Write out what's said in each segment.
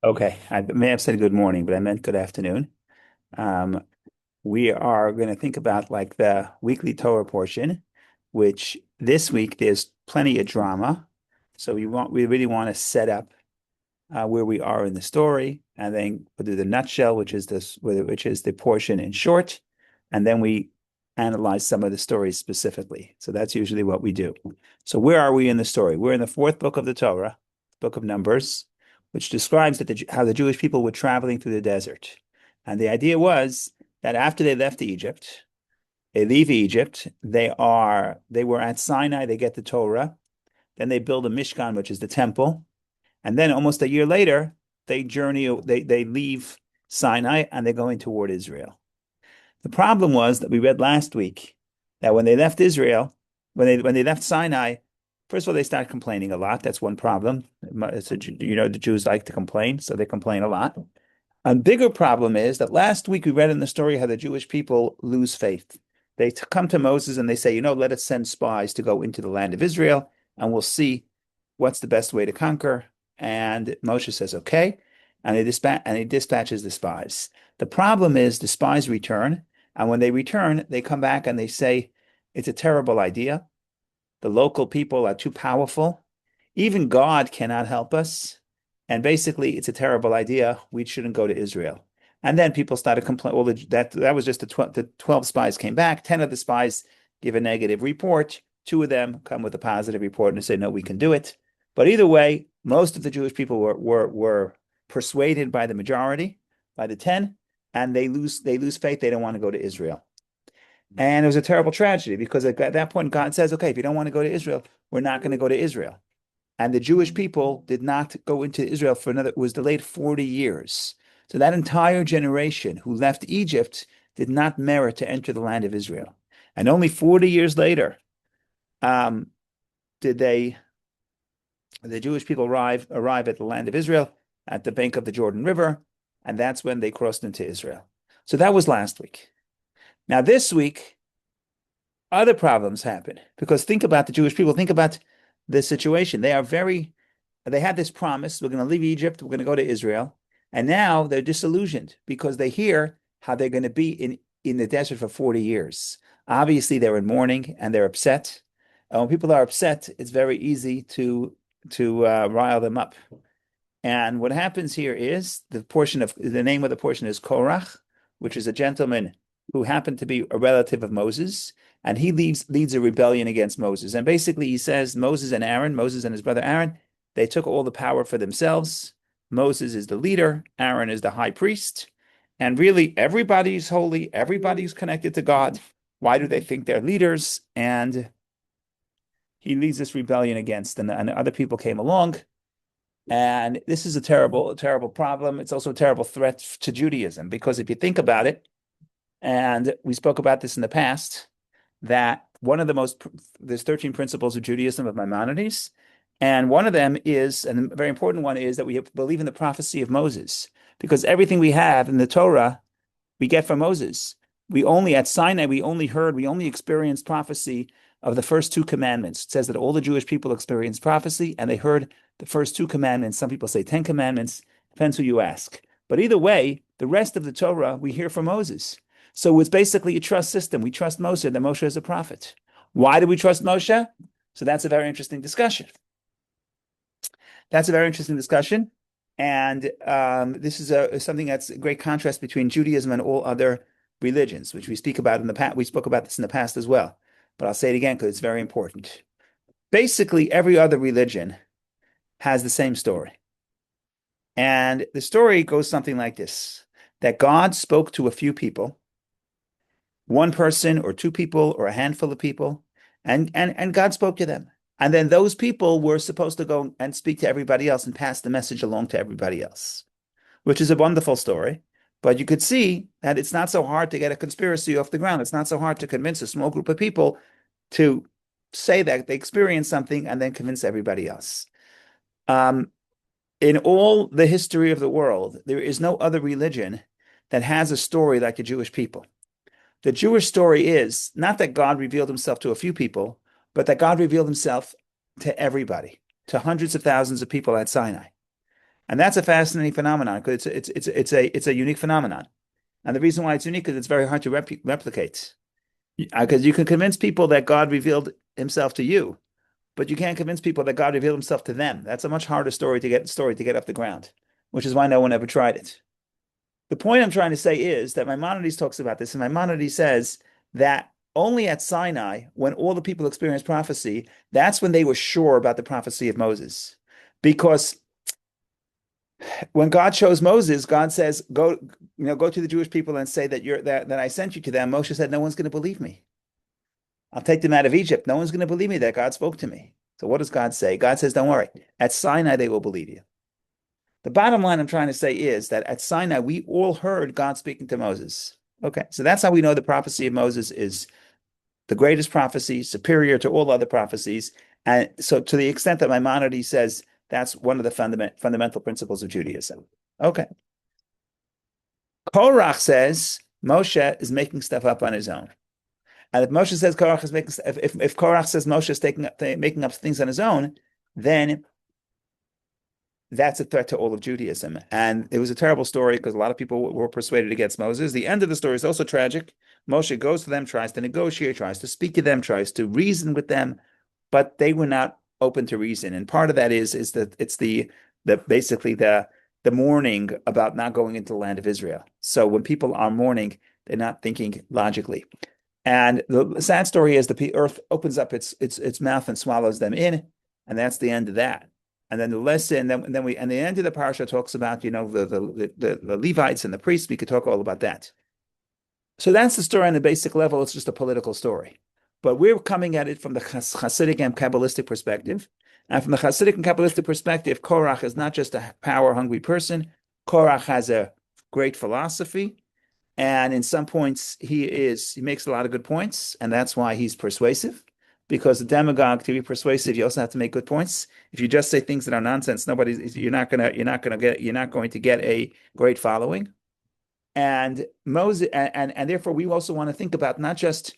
Okay, I may have said good morning, but I meant good afternoon. Um, we are going to think about like the weekly Torah portion, which this week there's plenty of drama. So we really want to set up where we are in the story, and then we'll do the nutshell, which is the portion in short, and then we analyze some of the stories specifically. So that's usually what we do. So where are we in the story? We're in the fourth book of the Torah, book of Numbers, which describes how the Jewish people were traveling through the desert. And the idea was that after they left Egypt, they leave Egypt, they were at Sinai, they get the Torah, then they build a Mishkan, which is the temple. And then almost a year later, they leave Sinai and they're going toward Israel. The problem was that we read last week that when they left Israel, when they left Sinai, first of all, they started complaining a lot. That's one problem. The Jews like to complain, so they complain a lot. A bigger problem is that last week we read in the story how the Jewish people lose faith. They come to Moses and they say, let us send spies to go into the land of Israel and we'll see what's the best way to conquer. And Moshe says, okay. And he dispatches the spies. The problem is the spies return. And when they return, they come back and they say, it's a terrible idea. The local people are too powerful. Even God cannot help us. And basically, it's a terrible idea. We shouldn't go to Israel. And then people started complaining. Well, that was just the 12 spies came back. 10 of the spies give a negative report. Two of them come with a positive report and say, no, we can do it. But either way, most of the Jewish people were persuaded by the majority, by the 10, and they lose faith. They don't want to go to Israel. And it was a terrible tragedy because at that point, God says, okay, if you don't want to go to Israel, we're not going to go to Israel. And the Jewish people did not go into Israel it was delayed 40 years. So that entire generation who left Egypt did not merit to enter the land of Israel. And only 40 years later, did the Jewish people arrive at the land of Israel at the bank of the Jordan River, and that's when they crossed into Israel. So that was last week. Now this week, other problems happen because think about the Jewish people, think about the situation. They had this promise, we're going to leave Egypt, we're going to go to Israel, and now they're disillusioned because they hear how they're going to be in the desert for 40 years. Obviously, they're in mourning and they're upset. And when people are upset, it's very easy to rile them up. And what happens here is the name of the portion is Korach, which is a gentleman who happened to be a relative of Moses, and he leads a rebellion against Moses. And basically, he says Moses and his brother Aaron, they took all the power for themselves. Moses is the leader, Aaron is the high priest, and really everybody's holy, everybody's connected to God. Why do they think they're leaders? And he leads this rebellion against, and other people came along. And this is a terrible, terrible problem. It's also a terrible threat to Judaism because if you think about it, and we spoke about this in the past, that there's 13 principles of Judaism of Maimonides, and one of them is, and a very important one is that we believe in the prophecy of Moses, because everything we have in the Torah, we get from Moses. At Sinai, we only experienced prophecy of the first two commandments. It says that all the Jewish people experienced prophecy and they heard the first two commandments. Some people say 10 commandments, depends who you ask. But either way, the rest of the Torah we hear from Moses. So it's basically a trust system. We trust Moshe, that Moshe is a prophet. Why do we trust Moshe? So that's a very interesting discussion. And this is something that's a great contrast between Judaism and all other religions, which we speak about in the past. We spoke about this in the past as well, but I'll say it again because it's very important. Basically, every other religion has the same story. And the story goes something like this, that God spoke to a few people, one person or two people or a handful of people, and God spoke to them. And then those people were supposed to go and speak to everybody else and pass the message along to everybody else, which is a wonderful story. But you could see that it's not so hard to get a conspiracy off the ground. It's not so hard to convince a small group of people to say that they experienced something and then convince everybody else. In all the history of the world, there is no other religion that has a story like the Jewish people. The Jewish story is not that God revealed himself to a few people, but that God revealed himself to everybody, to hundreds of thousands of people at Sinai. And that's a fascinating phenomenon because it's a unique phenomenon. And the reason why it's unique is it's very hard to replicate. Because you can convince people that God revealed himself to you, but you can't convince people that God revealed himself to them. That's a much harder story to get off the ground, which is why no one ever tried it. The point I'm trying to say is that Maimonides talks about this, and Maimonides says that only at Sinai, when all the people experienced prophecy, that's when they were sure about the prophecy of Moses. Because when God chose Moses, God says, go to the Jewish people and say that I sent you to them. Moshe said, no one's going to believe me. I'll take them out of Egypt. No one's going to believe me that God spoke to me. So what does God say? God says, don't worry. At Sinai, they will believe you. The bottom line I'm trying to say is that at Sinai, we all heard God speaking to Moses. Okay, so that's how we know the prophecy of Moses is the greatest prophecy, superior to all other prophecies. And so to the extent that Maimonides says that's one of the fundamental principles of Judaism. Okay. Korach says Moshe is making stuff up on his own. And if Moshe says Korach is making, if Korach says Moshe is making up things on his own, then that's a threat to all of Judaism. And it was a terrible story because a lot of people were persuaded against Moses. The end of the story is also tragic. Moshe goes to them, tries to negotiate, tries to speak to them, tries to reason with them, but they were not open to reason. And part of that is that it's basically the mourning about not going into the land of Israel. So when people are mourning, they're not thinking logically. And the sad story is the earth opens up its mouth and swallows them in, and that's the end of that. And then the lesson, then we, and the end of the parsha talks about the Levites and the priests. We could talk all about that. So that's the story on the basic level. It's just a political story, but we're coming at it from the Hasidic and Kabbalistic perspective. And from the Hasidic and Kabbalistic perspective, Korach is not just a power-hungry person. Korach has a great philosophy. And in some points, he makes a lot of good points, and that's why he's persuasive. Because a demagogue, to be persuasive, you also have to make good points. If you just say things that are nonsense, you're not going to get a great following. And Moses, and therefore, we also want to think about not just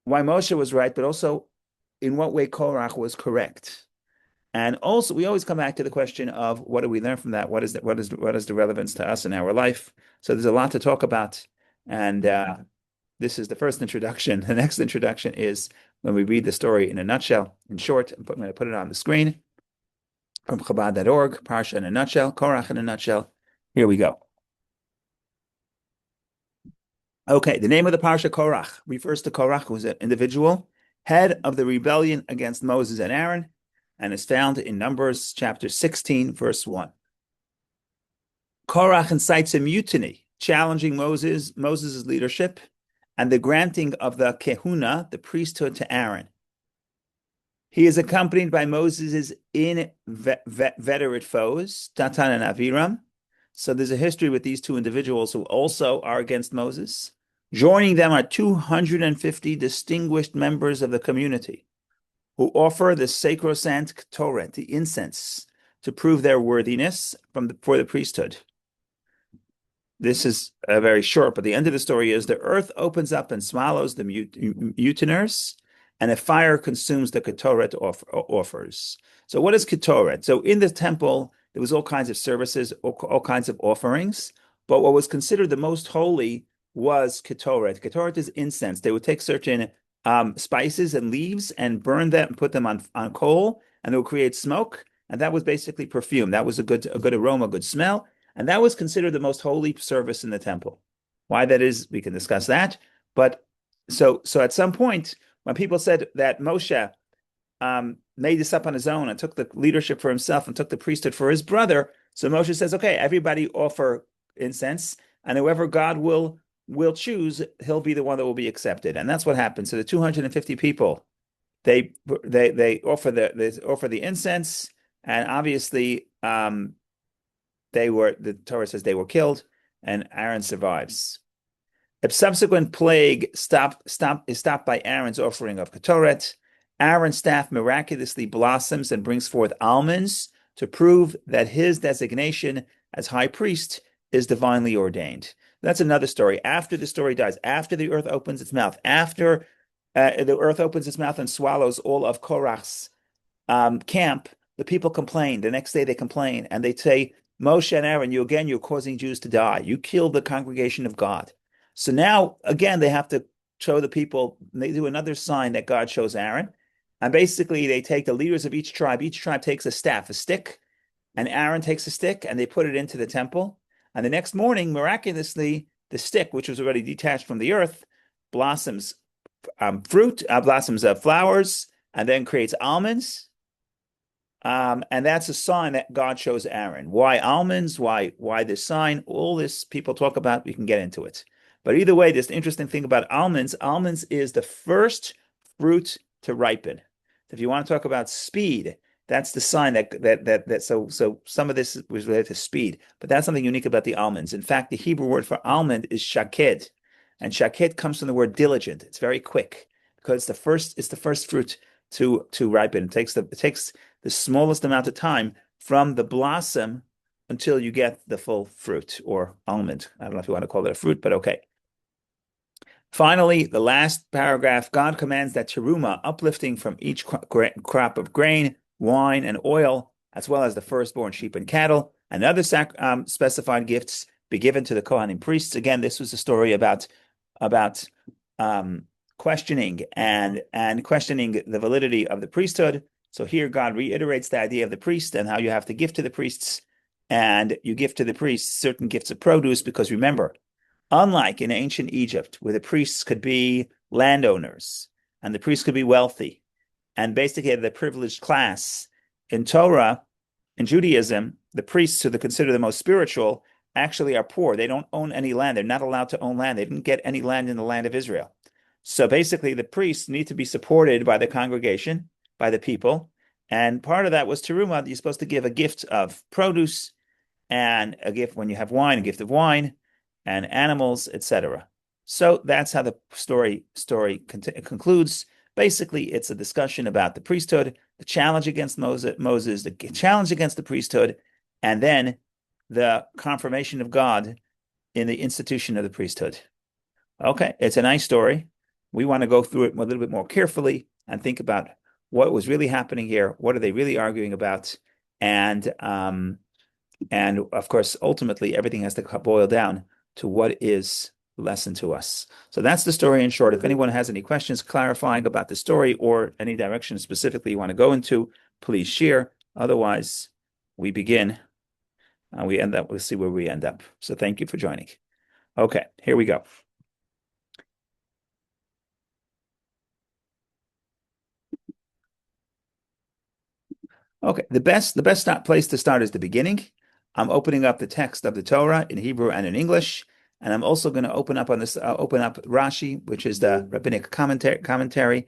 why Moshe was right, but also in what way Korach was correct. And also, we always come back to the question of what do we learn from that? What is the relevance to us in our life? So there's a lot to talk about, and this is the first introduction. The next introduction is when we read the story in a nutshell, in short. I'm going to put it on the screen from Chabad.org, Parsha in a nutshell, Korach in a nutshell. Here we go. Okay, the name of the Parsha, Korach, refers to Korach, who is an individual, head of the rebellion against Moses and Aaron, and is found in Numbers chapter 16, verse 1. Korach incites a mutiny, challenging Moses' leadership, and the granting of the kehuna, the priesthood, to Aaron. He is accompanied by Moses' inveterate foes, Datan and Aviram. So there's a history with these two individuals who also are against Moses. Joining them are 250 distinguished members of the community who offer the sacrosanct Torah, the incense, to prove their worthiness for the priesthood. This is very short, but the end of the story is the earth opens up and swallows the mutineers, and a fire consumes the Ketoret offers. So what is Ketoret? So in the temple, there was all kinds of services, all kinds of offerings, but what was considered the most holy was Ketoret. Ketoret is incense. They would take certain spices and leaves and burn them and put them on coal, and it would create smoke, and that was basically perfume. That was a good aroma, good smell. And that was considered the most holy service in the temple. Why that is, we can discuss that. But so at some point, when people said that Moshe made this up on his own and took the leadership for himself and took the priesthood for his brother, so Moshe says, okay, everybody offer incense, and whoever God will choose, he'll be the one that will be accepted. And that's what happened. So the 250 people, they offer the incense, and obviously the Torah says they were killed, and Aaron survives. A subsequent plague is stopped by Aaron's offering of Ketoret. Aaron's staff miraculously blossoms and brings forth almonds to prove that his designation as high priest is divinely ordained. That's another story. After the story dies, after the earth opens its mouth, after the earth opens its mouth and swallows all of Korach's camp, the people complain. The next day they complain and they say, Moshe and Aaron, you're causing Jews to die. You killed the congregation of God. So now, again, they have to show the people, they do another sign that God shows Aaron. And basically, they take the leaders of each tribe. Each tribe takes a staff, a stick, and Aaron takes a stick and they put it into the temple. And the next morning, miraculously, the stick, which was already detached from the earth, blossoms blossoms of flowers, and then creates almonds. And that's a sign that God shows Aaron. Why almonds? Why this sign? All this people talk about, we can get into it. But either way, this interesting thing about almonds, almonds is the first fruit to ripen. If you want to talk about speed, that's the sign so some of this was related to speed, but that's something unique about the almonds. In fact, the Hebrew word for almond is shaked, and shaked comes from the word diligent. It's very quick because it's the first fruit to ripen. It takes the smallest amount of time from the blossom until you get the full fruit or almond. I don't know if you want to call it a fruit, but okay. Finally, the last paragraph, God commands that teruma, uplifting from each crop of grain, wine, and oil, as well as the firstborn sheep and cattle, and other specified gifts be given to the Kohanim priests. Again, this was a story about questioning and questioning the validity of the priesthood. So here God reiterates the idea of the priest and how you have to give to the priests, and you give to the priests certain gifts of produce, because remember, unlike in ancient Egypt, where the priests could be landowners and the priests could be wealthy and basically the privileged class, in Torah, in Judaism, the priests who are considered the most spiritual actually are poor. They don't own any land. They're not allowed to own land. They didn't get any land in the land of Israel. So basically, the priests need to be supported by the congregation, by the people. And part of that was teruma. You're supposed to give a gift of produce, and a gift when you have wine, a gift of wine, and animals, etc. So that's how the story concludes. Basically, it's a discussion about the priesthood, the challenge against Moses, the challenge against the priesthood, and then the confirmation of God in the institution of the priesthood. Okay, it's a nice story. We want to go through it a little bit more carefully and think about what was really happening here. What are they really arguing about? And of course, ultimately, everything has to boil down to what is lesson to us. So that's the story in short. If anyone has any questions clarifying about the story or any direction specifically you want to go into, please share. Otherwise, we begin and we'll see where we end up. So thank you for joining. Okay, here we go. Okay, the best place to start is the beginning. I'm opening up the text of the Torah in Hebrew and in English, and I'm also going to open up Rashi, which is the rabbinic commentary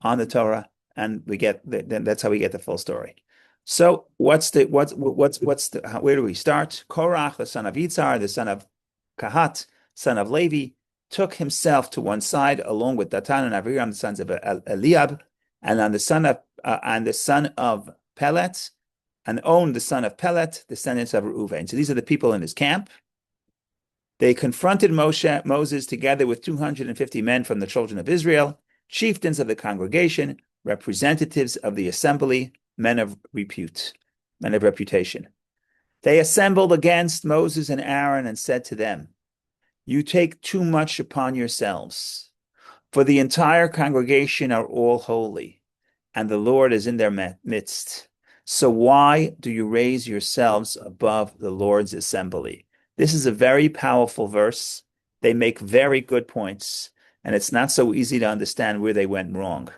on the Torah, and that's how we get the full story. So where do we start? Korach, the son of Yitzhar, the son of Kahat, son of Levi, took himself to one side along with Datan and Aviram, the sons of Eliab, and the son of Pelet, and On, the son of Pelet, descendants of Reuven. So these are the people in his camp. They confronted Moses together with 250 men from the children of Israel, chieftains of the congregation, representatives of the assembly, men of reputation. They assembled against Moses and Aaron and said to them, "You take too much upon yourselves, for the entire congregation are all holy, and the Lord is in their midst. So why do you raise yourselves above the Lord's assembly?" This is a very powerful verse. They make very good points, and it's not so easy to understand where they went wrong.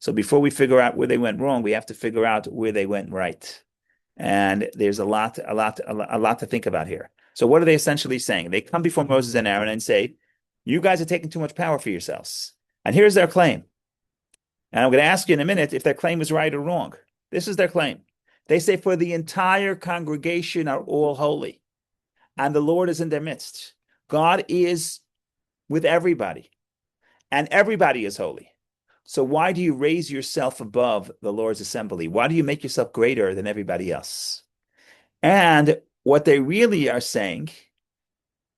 So before we figure out where they went wrong, we have to figure out where they went right. And there's a lot to think about here. So what are they essentially saying? They come before Moses and Aaron and say, "You guys are taking too much power for yourselves." And here's their claim. And I'm going to ask you in a minute if their claim is right or wrong. This is their claim. They say, "For the entire congregation are all holy, and the Lord is in their midst." God is with everybody, and everybody is holy. So why do you raise yourself above the Lord's assembly? Why do you make yourself greater than everybody else? And what they really are saying,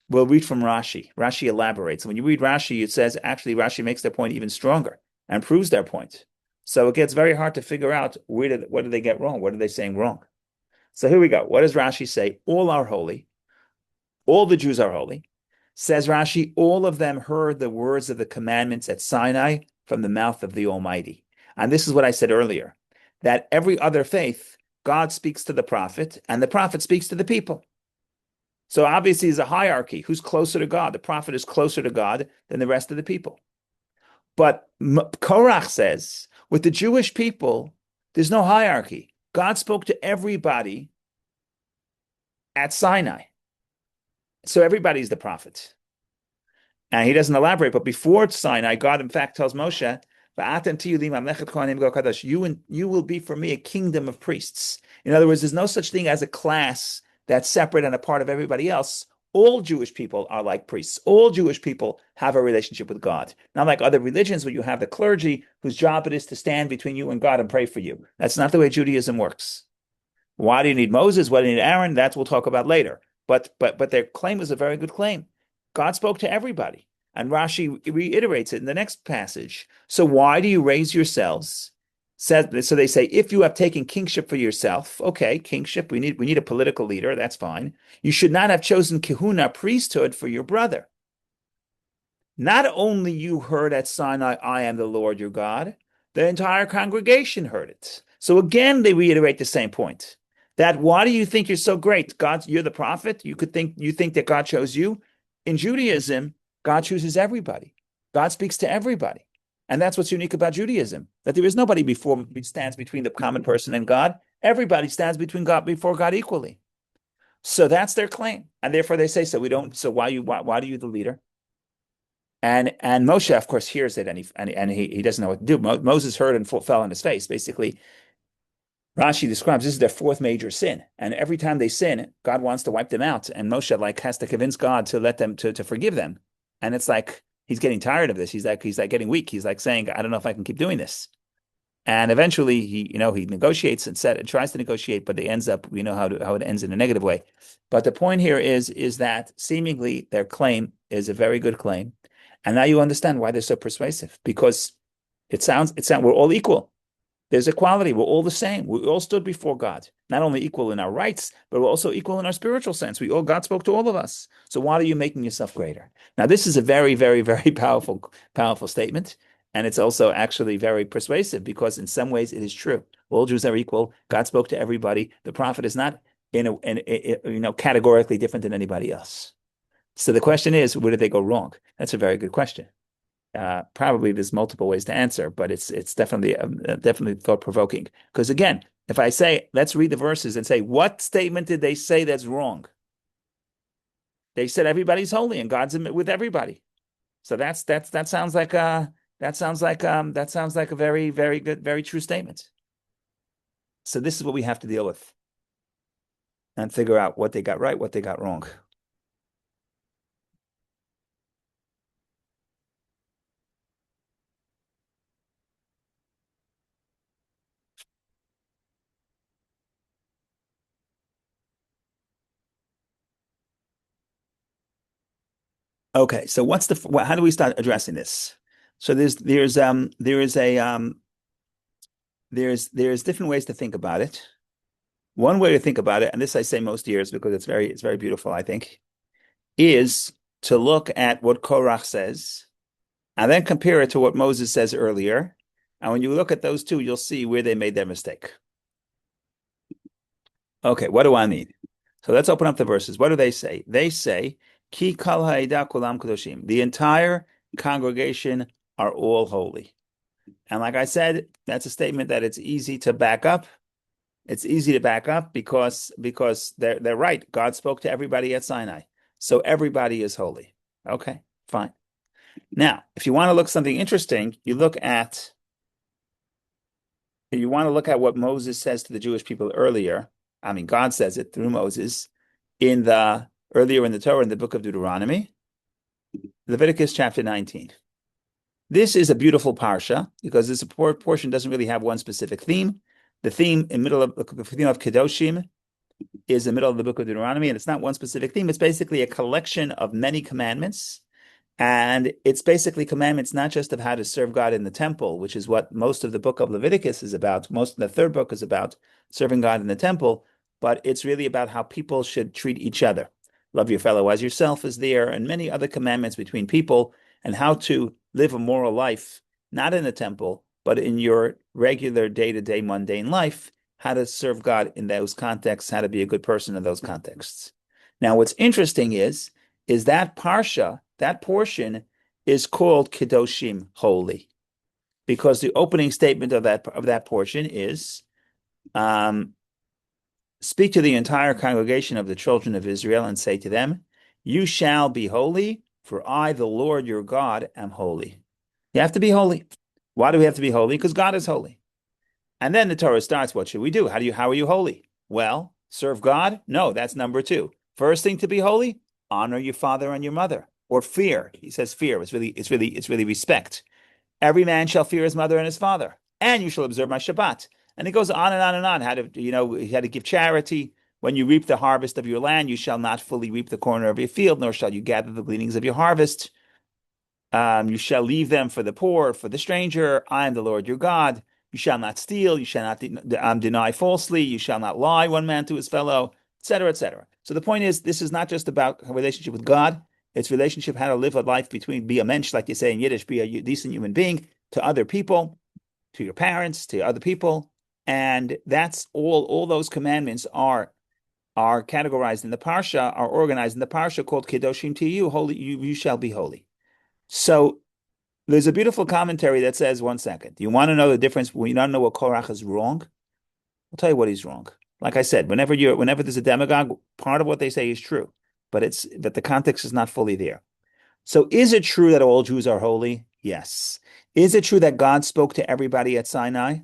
we'll read from Rashi. Rashi elaborates. When you read Rashi, it says, actually, Rashi makes their point even stronger and proves their point. So it gets very hard to figure out what did they get wrong? What are they saying wrong? So here we go. What does Rashi say? All are holy. All the Jews are holy. Says Rashi, all of them heard the words of the commandments at Sinai from the mouth of the Almighty. And this is what I said earlier, that every other faith, God speaks to the prophet and the prophet speaks to the people. So obviously there's a hierarchy. Who's closer to God? The prophet is closer to God than the rest of the people. But Korach says, with the Jewish people, there's no hierarchy. God spoke to everybody at Sinai. So everybody's the prophet. And he doesn't elaborate, but before Sinai, God in fact tells Moshe, you will be for me a kingdom of priests. In other words, there's no such thing as a class that's separate and a part of everybody else. All Jewish people are like priests. All Jewish people have a relationship with God. Not like other religions where you have the clergy whose job it is to stand between you and God and pray for you. That's not the way Judaism works. Why do you need Moses? Why do you need Aaron? That we'll talk about later. But their claim is a very good claim. God spoke to everybody. And Rashi reiterates it in the next passage. So why do you raise yourselves? So they say, if you have taken kingship for yourself, okay, kingship, we need a political leader, that's fine. You should not have chosen kahuna, priesthood, for your brother. Not only you heard at Sinai, I am the Lord your God, the entire congregation heard it. So again, they reiterate the same point. That why do you think you're so great? You're the prophet. You think that God chose you. In Judaism, God chooses everybody. God speaks to everybody. And that's what's unique about Judaism, that there is nobody stands between the common person and God. Everybody stands before God equally. So that's their claim. And therefore they say, why are you the leader? And Moshe, of course, hears it and he doesn't know what to do. Moses heard and fell on his face. Basically, Rashi describes this is their fourth major sin, and every time they sin, God wants to wipe them out, and Moshe has to convince God to let them to forgive them, and it's like he's getting tired of this. He's like getting weak. He's like saying, I don't know if I can keep doing this, and eventually he negotiates and tries to negotiate, but it ends up how it ends in a negative way. But the point here is that seemingly their claim is a very good claim, and now you understand why they're so persuasive because it sounds we're all equal. There's equality. We're all the same. We all stood before God, not only equal in our rights, but we're also equal in our spiritual sense. God spoke to all of us. So why are you making yourself greater? Now, this is a very, very, very powerful statement. And it's also actually very persuasive because in some ways it is true. All Jews are equal. God spoke to everybody. The prophet is not categorically different than anybody else. So the question is, where did they go wrong? That's a very good question. Probably there's multiple ways to answer, but it's definitely thought provoking. Because again, if I say let's read the verses and say what statement did they say that's wrong? They said everybody's holy and God's with everybody. So that sounds like a very, very good, very true statement. So this is what we have to deal with and figure out what they got right, what they got wrong. Okay, so how do we start addressing this? So there's different ways to think about it. One way to think about it, and this I say most years because it's very beautiful, I think, is to look at what Korach says and then compare it to what Moses says earlier. And when you look at those two, you'll see where they made their mistake. Okay, what do I mean? So let's open up the verses. What do they say? They say, Ki kal ha'eda kulam kadoshim. The entire congregation are all holy. And like I said, that's a statement that it's easy to back up. It's easy to back up because they're right. God spoke to everybody at Sinai. So everybody is holy. Okay, fine. Now, if you want to look something interesting, you want to look at what Moses says to the Jewish people earlier. I mean, God says it through Moses earlier in the Torah, in the book of Deuteronomy, Leviticus chapter 19. This is a beautiful parsha because this portion doesn't really have one specific theme. The theme of Kedoshim is the middle of the book of Deuteronomy, and it's not one specific theme. It's basically a collection of many commandments And it's basically commandments not just of how to serve God in the temple, which is what most of the book of Leviticus is about. Most of the third book is about serving God in the temple, but it's really about how people should treat each other. Love your fellow as yourself is there, and many other commandments between people, and how to live a moral life, not in the temple, but in your regular day-to-day mundane life, how to serve God in those contexts, how to be a good person in those contexts. Now, what's interesting is that parsha, that portion is called Kedoshim, holy, because the opening statement of that portion is, speak to the entire congregation of the children of Israel and say to them, you shall be holy, for I, the Lord your God, am holy. You have to be holy. Why do we have to be holy? Because God is holy. And then the Torah starts, what should we do? How are you holy? Well, serve God? No, that's number two. First thing to be holy, honor your father and your mother. Or fear. He says fear. It's really respect. Every man shall fear his mother and his father, and you shall observe my Shabbat. And it goes on and on and on. How to give charity. When you reap the harvest of your land, you shall not fully reap the corner of your field, nor shall you gather the gleanings of your harvest. You shall leave them for the poor, for the stranger. I am the Lord your God. You shall not steal. You shall not deny falsely. You shall not lie one man to his fellow, etc., etc. So the point is, this is not just about a relationship with God. It's relationship, how to live a life be a mensch, like you say in Yiddish, be a decent human being to other people, to your parents, to other people. And that's all those commandments are categorized in the Parsha, are organized in the Parsha called Kedoshim to you, holy, you shall be holy. So there's a beautiful commentary that says, one second, you want to know the difference? When you don't know what Korach is wrong, I'll tell you what he's wrong. Like I said, whenever there's a demagogue, part of what they say is true, but the context is not fully there. So is it true that all Jews are holy? Yes. Is it true that God spoke to everybody at Sinai?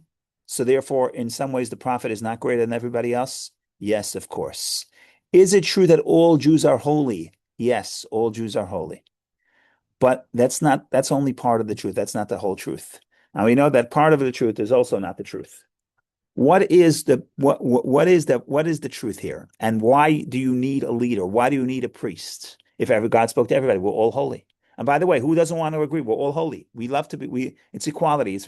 So therefore, in some ways, the prophet is not greater than everybody else? Yes, of course. Is it true that all Jews are holy? Yes, all Jews are holy. But that's only part of the truth. That's not the whole truth. Now we know that part of the truth is also not the truth. What is the truth here? And why do you need a leader? Why do you need a priest? If ever God spoke to everybody, we're all holy. And by the way, who doesn't want to agree? We're all holy. We love to be, it's equality. It's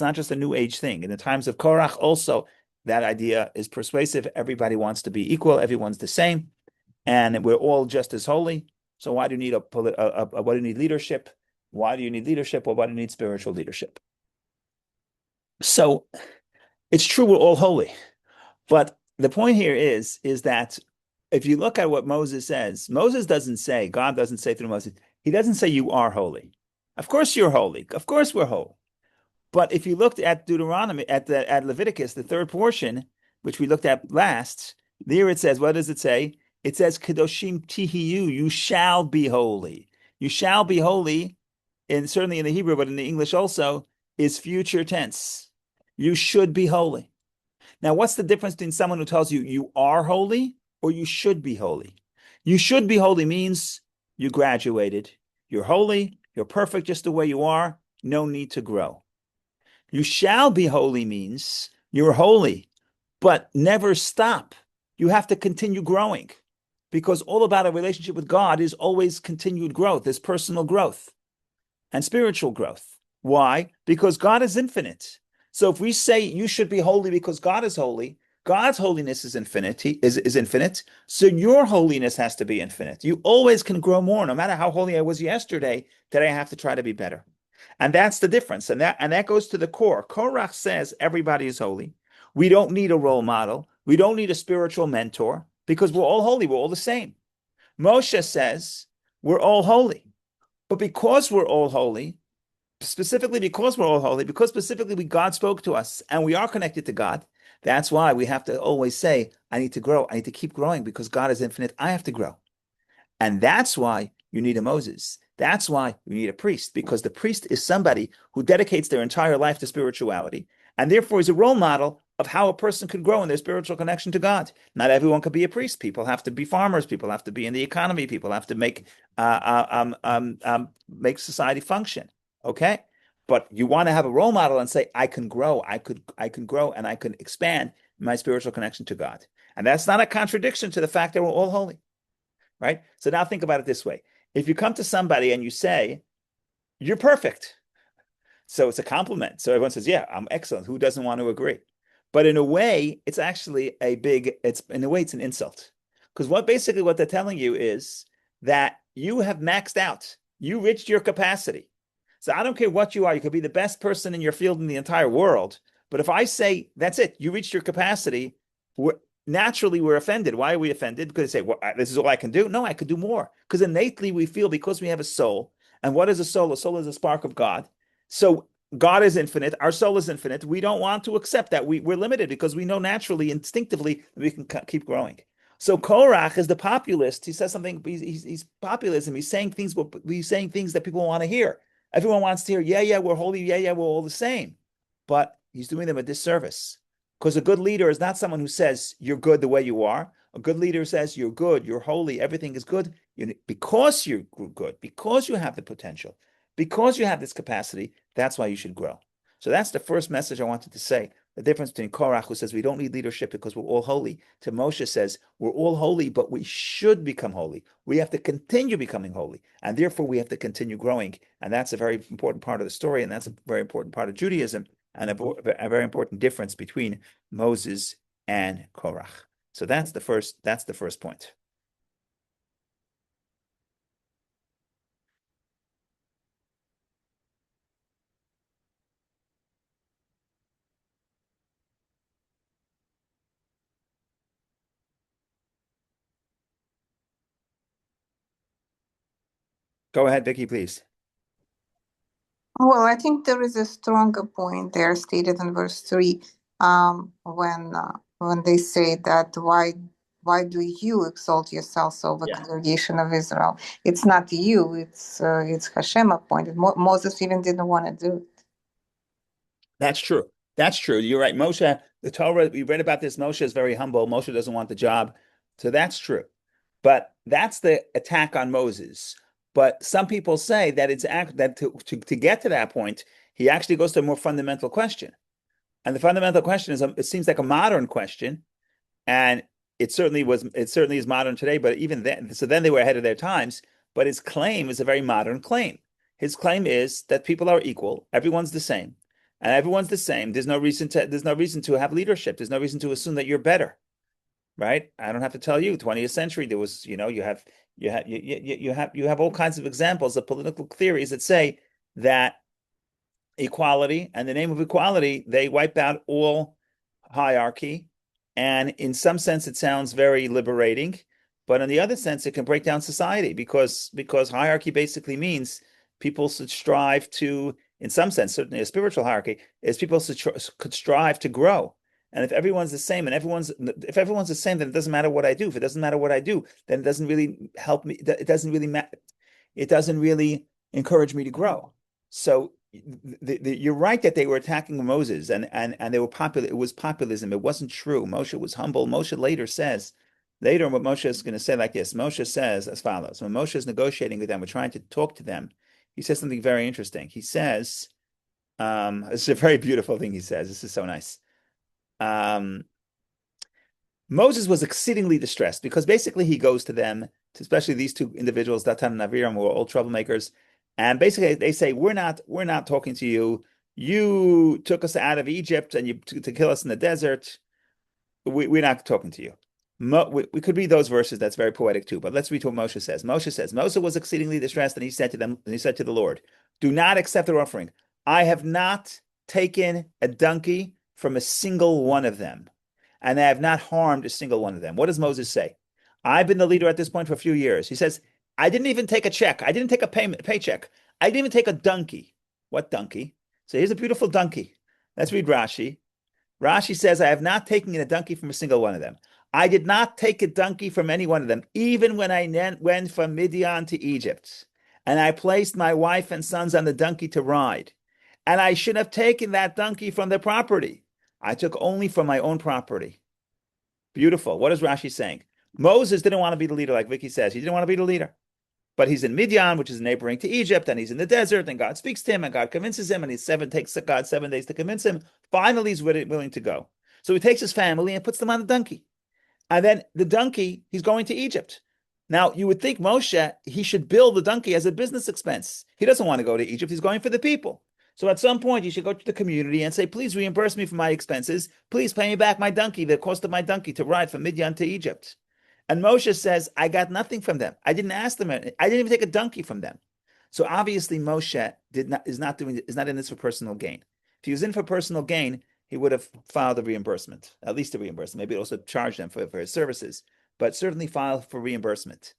not just a new age thing. In the times of Korach also, that idea is persuasive. Everybody wants to be equal. Everyone's the same. And we're all just as holy. So why do you need why do you need leadership? Why do you need leadership? Or why do you need spiritual leadership? So it's true we're all holy, but the point here is that if you look at what Moses says, God doesn't say through Moses, he doesn't say you are holy. Of course you're holy. Of course we're holy. But if you looked at Deuteronomy, at Leviticus, the third portion, which we looked at last, there it says, what does it say? It says, Kedoshim tihiyu, you shall be holy. You shall be holy, and certainly in the Hebrew, but in the English also, is future tense. You should be holy. Now, what's the difference between someone who tells you you are holy or you should be holy? You should be holy means you graduated. You're holy. You're perfect just the way you are. No need to grow. You shall be holy means you're holy, but never stop. You have to continue growing because all about a relationship with God is always continued growth, is personal growth and spiritual growth. Why? Because God is infinite. So if we say you should be holy because God is holy, God's holiness is infinite, is infinite. So your holiness has to be infinite. You always can grow more. No matter how holy I was yesterday, today I have to try to be better. And that's the difference. And that goes to the core. Korach says everybody is holy. We don't need a role model. We don't need a spiritual mentor because we're all holy. We're all the same. Moshe says we're all holy. But because we're all holy, because specifically God spoke to us and we are connected to God, that's why we have to always say, I need to grow. I need to keep growing because God is infinite. I have to grow. And that's why you need a Moses. That's why you need a priest, because the priest is somebody who dedicates their entire life to spirituality and therefore is a role model of how a person could grow in their spiritual connection to God. Not everyone could be a priest. People have to be farmers. People have to be in the economy. People have to make society function. Okay, but you want to have a role model and say, I can grow. I can grow and I can expand my spiritual connection to God. And that's not a contradiction to the fact that we're all holy. Right? So now think about it this way. If you come to somebody and you say, you're perfect, so it's a compliment. So everyone says, yeah, I'm excellent. Who doesn't want to agree? But in a way, it's actually it's in a way, it's an insult. Because what they're telling you is that you have maxed out. You reached your capacity. So I don't care what you are. You could be the best person in your field in the entire world. But if I say, that's it, you reached your capacity, we're, naturally we're offended. Why are we offended? Because they say, well, this is all I can do. No, I could do more. Because innately we feel because we have a soul. And what is a soul? A soul is a spark of God. So God is infinite. Our soul is infinite. We don't want to accept that. We're limited because we know naturally, instinctively, that we can keep growing. So Korach is the populist. He says something. He's populism. He's saying things. He's saying things that people want to hear. Everyone wants to hear. Yeah, yeah, we're holy. Yeah, yeah, we're all the same. But he's doing them a disservice because a good leader is not someone who says you're good the way you are. A good leader says you're good, you're holy, everything is good. Because you're good, because you have the potential, because you have this capacity, that's why you should grow. So that's the first message I wanted to say. The difference between Korach, who says we don't need leadership because we're all holy, to Moshe says we're all holy, but we should become holy. We have to continue becoming holy, and therefore we have to continue growing. And that's a very important part of the story, and that's a very important part of Judaism, and a very important difference between Moses and Korach. So that's the first point. Go ahead, Vicky, please. Well, I think there is a stronger point there stated in verse 3, when they say that why do you exalt yourselves over Yeah. congregation of Israel? It's not you, it's Hashem appointed. Moses even didn't want to do it. That's true. That's true. You're right. Moshe, the Torah, we read about this. Moshe is very humble. Moshe doesn't want the job. So that's true. But that's the attack on Moses. But some people say that that to get to that point, he actually goes to a more fundamental question. And the fundamental question is, it seems like a modern question, and it certainly is modern today, but even then, so then they were ahead of their times. But his claim is a very modern claim. His claim is that people are equal, everyone's the same, and everyone's the same. There's no reason to have leadership. There's no reason to assume that you're better, right? I don't have to tell you. 20th century, there was, you have all kinds of examples of political theories that say that equality, and the name of equality, they wipe out all hierarchy. And in some sense, it sounds very liberating, but in the other sense, it can break down society because hierarchy basically means people should strive to, in some sense, certainly a spiritual hierarchy, is people could strive to grow. And if everyone's the same, and if everyone's the same, then it doesn't matter what I do. If it doesn't matter what I do, then it doesn't really help me. It doesn't really matter. It doesn't really encourage me to grow. So you're right that they were attacking Moses, and they were popular. It was populism. It wasn't true. Moshe was humble. Moshe later, what Moshe is going to say like this. Moshe says as follows: when Moshe is negotiating with them, we're trying to talk to them. He says something very interesting. He says, "This is a very beautiful thing." He says, "This is so nice." Um, Moses was exceedingly distressed because basically he goes to them, especially these two individuals, Datan and Aviram, who are all troublemakers, and basically they say, we're not talking to you. You took us out of Egypt and you to kill us in the desert. We're not talking to you. We could read those verses. That's very poetic too. But let's read what Moshe says. Moshe says, Moses was exceedingly distressed, and he said to them, and he said to the Lord, "Do not accept their offering. I have not taken a donkey from a single one of them, and I have not harmed a single one of them." What does Moses say? I've been the leader at this point for a few years. He says, I didn't even take a check. I didn't take a paycheck. I didn't even take a donkey. What donkey? So here's a beautiful donkey. Let's read Rashi. Rashi says, I have not taken a donkey from a single one of them. I did not take a donkey from any one of them, even when I went from Midian to Egypt. And I placed my wife and sons on the donkey to ride. And I should have taken that donkey from their property. I took only from my own property. Beautiful. What is Rashi saying? Moses didn't want to be the leader, like Vicky says. He didn't want to be the leader. But he's in Midian, which is neighboring to Egypt, and he's in the desert, and God speaks to him, and God convinces him, and takes God 7 days to convince him. Finally, he's willing to go. So he takes his family and puts them on the donkey. And then the donkey, he's going to Egypt. Now, you would think Moshe, he should bill the donkey as a business expense. He doesn't want to go to Egypt. He's going for the people. So at some point, you should go to the community and say, please reimburse me for my expenses. Please pay me back my donkey, the cost of my donkey to ride from Midian to Egypt. And Moshe says, I got nothing from them. I didn't ask them. I didn't even take a donkey from them. So obviously Moshe is not in this for personal gain. If he was in for personal gain, he would have filed a reimbursement, at least a reimbursement. Maybe also charge them for his services, but certainly file for reimbursement.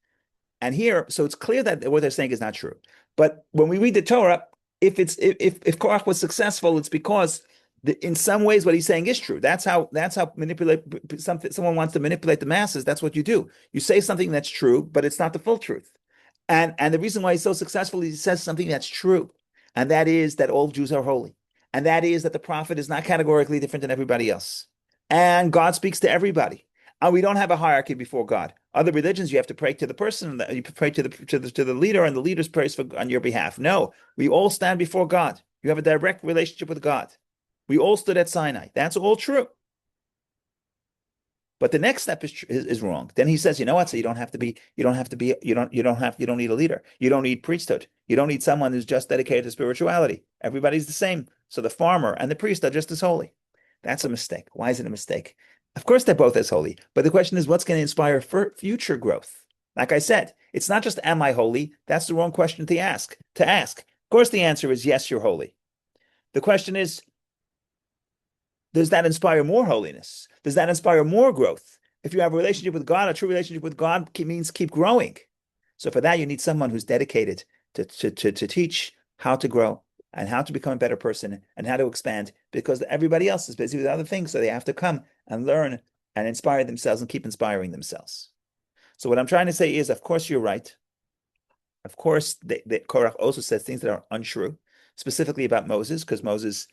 And here, so it's clear that what they're saying is not true. But when we read the Torah, if Korach was successful, it's because in some ways what he's saying is true. That's how manipulate someone wants to manipulate the masses. That's what you do. You say something that's true, but it's not the full truth. And the reason why he's so successful is he says something that's true, and that is that all Jews are holy, and that is that the prophet is not categorically different than everybody else, and God speaks to everybody, and we don't have a hierarchy before God. Other religions, you have to pray to the person, you pray to the leader, and the leader prays on your behalf. No, we all stand before God. You have a direct relationship with God. We all stood at Sinai. That's all true. But the next step is wrong. Then he says, you know what? So you don't need a leader. You don't need priesthood. You don't need someone who's just dedicated to spirituality. Everybody's the same. So the farmer and the priest are just as holy. That's a mistake. Why is it a mistake? Of course, they're both as holy. But the question is, what's going to inspire future growth? Like I said, it's not just, am I holy? That's the wrong question to ask. Of course, the answer is yes, you're holy. The question is, does that inspire more holiness? Does that inspire more growth? If you have a relationship with God, a true relationship with God means keep growing. So for that, you need someone who's dedicated to teach how to grow and how to become a better person and how to expand, because everybody else is busy with other things. So they have to come and learn and inspire themselves and keep inspiring themselves. So what I'm trying to say is, of course, you're right. Of course, Korach also says things that are untrue, specifically about Moses, because Moses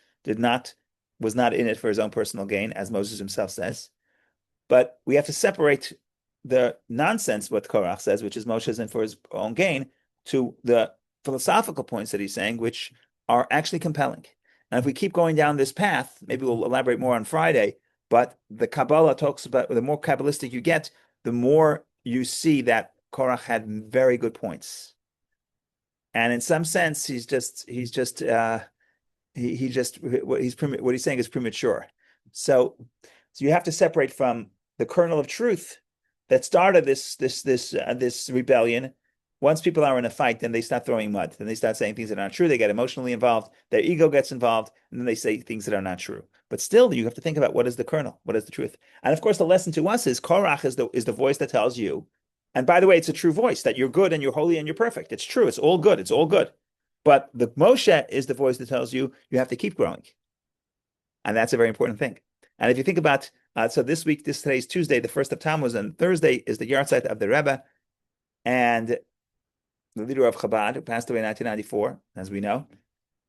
was not in it for his own personal gain, as Moses himself says. But we have to separate the nonsense, what Korach says, which is Moshe is in for his own gain, to the philosophical points that he's saying, which are actually compelling. And if we keep going down this path, maybe we'll elaborate more on Friday, but the Kabbalah talks about, the more Kabbalistic you get, the more you see that Korach had very good points. And in some sense, what he's saying is premature. So you have to separate from the kernel of truth that started this rebellion. Once people are in a fight, then they start throwing mud. Then they start saying things that are not true. They get emotionally involved. Their ego gets involved, and then they say things that are not true. But still, you have to think about what is the kernel, what is the truth. And of course, the lesson to us is Korach is the voice that tells you. And by the way, it's a true voice that you're good and you're holy and you're perfect. It's true. It's all good. It's all good. But the Moshe is the voice that tells you you have to keep growing. And that's a very important thing. And if you think about, so today's Tuesday, the 1st of Tammuz, and Thursday is the yahrzeit of the Rebbe and the leader of Chabad, who passed away in 1994, as we know.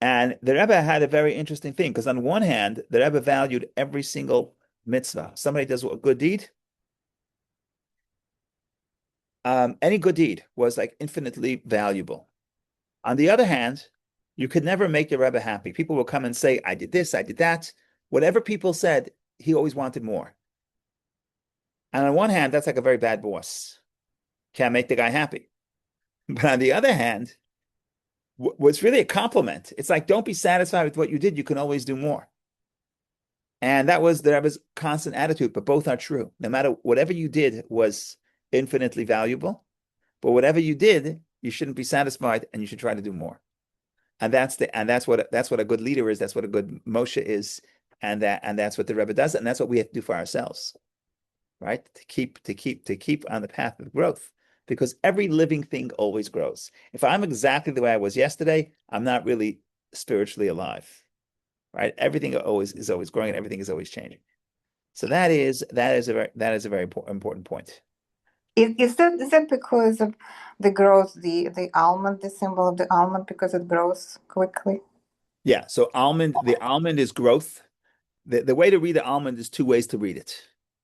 And the Rebbe had a very interesting thing, because on one hand, the Rebbe valued every single mitzvah. Somebody does a good deed. Any good deed was like infinitely valuable. On the other hand, you could never make the Rebbe happy. People will come and say, I did this, I did that. Whatever people said, he always wanted more. And on one hand, that's like a very bad boss. Can't make the guy happy. But on the other hand, what's really a compliment. It's like, don't be satisfied with what you did. You can always do more. And that was the Rebbe's constant attitude, but both are true. No matter whatever you did was infinitely valuable, but whatever you did, you shouldn't be satisfied and you should try to do more. And that's what a good leader is. That's what a good Moshe is. And that's what the Rebbe does. And that's what we have to do for ourselves, right? To keep on the path of growth, because every living thing always grows. If I'm exactly the way I was yesterday, I'm not really spiritually alive, right? Everything is always growing and everything is always changing. So that is a very important point. Is that because of the growth, the almond, the symbol of the almond, because it grows quickly? Yeah. So the almond is growth. The way to read the almond is two ways to read it.